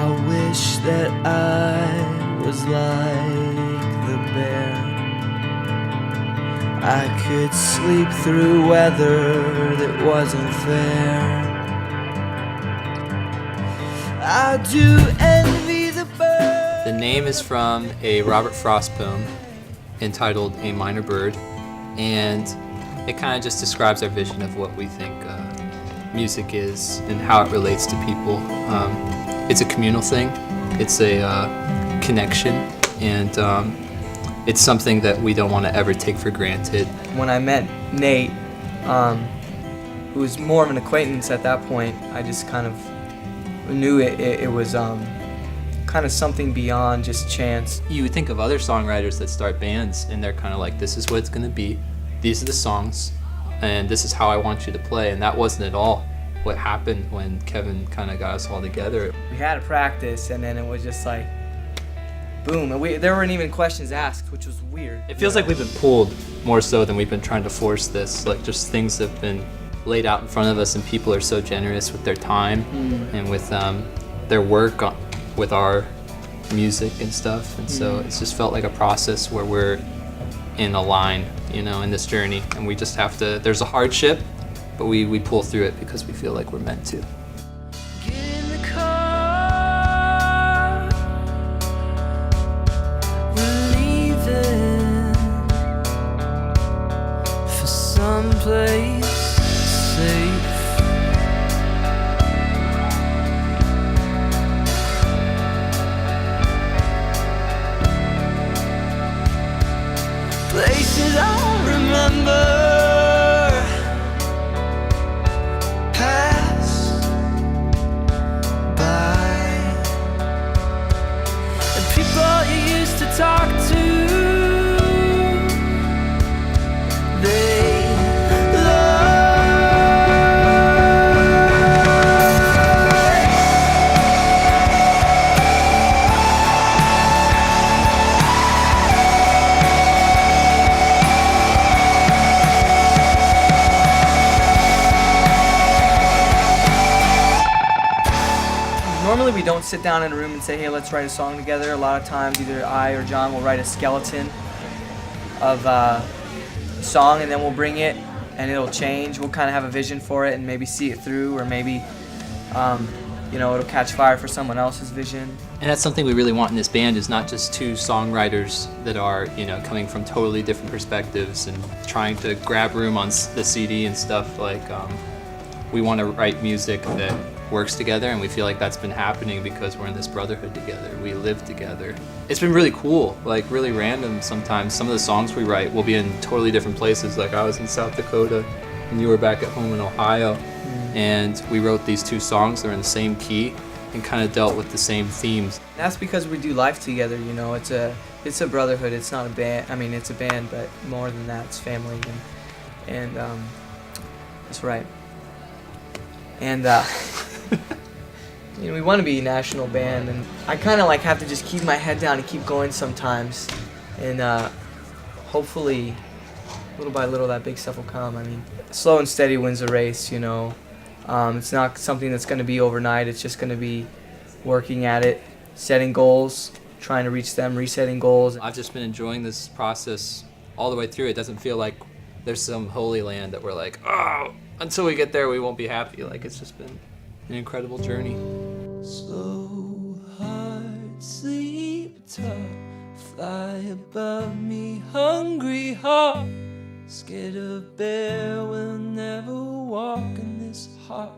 I wish that I was like the bear. I could sleep through weather that wasn't fair. I do envy the bird. The name is from a Robert Frost poem entitled A Minor Bird, and it kind of just describes our vision of what we think music is and how it relates to people. It's a communal thing, it's a connection, and it's something that we don't want to ever take for granted. When I met Nate, who was more of an acquaintance at that point, I just kind of knew it was kind of something beyond just chance. You would think of other songwriters that start bands and they're kind of like, this is what it's going to be, these are the songs, and this is how I want you to play, and that wasn't at all what happened when Kevin kind of got us all together. We had a practice, and then it was just like, boom, and there weren't even questions asked, which was weird. It feels like we've been pulled more so than we've been trying to force this, like just things have been laid out in front of us, and people are so generous with their time and with their work with our music and stuff, and so it's just felt like a process where we're in a line, you know, in this journey, and we just have to, there's a hardship, but we pull through it because we feel like we're meant to. Get in the car, we're leaving for someplace safe. Places I'll remember, pass by, and people you used to talk to, they Normally we don't sit down in a room and say, hey, let's write a song together. A lot of times either I or John will write a skeleton of a song, and then we'll bring it and it'll change. We'll kind of have a vision for it and maybe see it through, or maybe you know, it'll catch fire for someone else's vision. And that's something we really want in this band, is not just two songwriters that are, you know, coming from totally different perspectives and trying to grab room on the CD and stuff. Like, we want to write music that works together, and we feel like that's been happening because we're in this brotherhood together. We live together. It's been really cool, like really random sometimes. Some of the songs we write will be in totally different places. Like I was in South Dakota and you were back at home in Ohio, and we wrote these two songs that are in the same key and kind of dealt with the same themes. That's because we do life together, you know. It's a brotherhood. It's not a band. I mean, it's a band, but more than that, it's family, and that's right. And you know, we want to be a national band, and I kind of like have to just keep my head down and keep going sometimes, and hopefully, little by little, that big stuff will come. I mean, slow and steady wins the race, you know. It's not something that's going to be overnight. It's just going to be working at it, setting goals, trying to reach them, resetting goals. I've just been enjoying this process all the way through. It doesn't feel like there's some holy land that we're like, oh, until we get there we won't be happy. Like, it's just been an incredible journey. Slow heart, sleep tough, fly above me, hungry heart, scared of bear will never walk in this heart.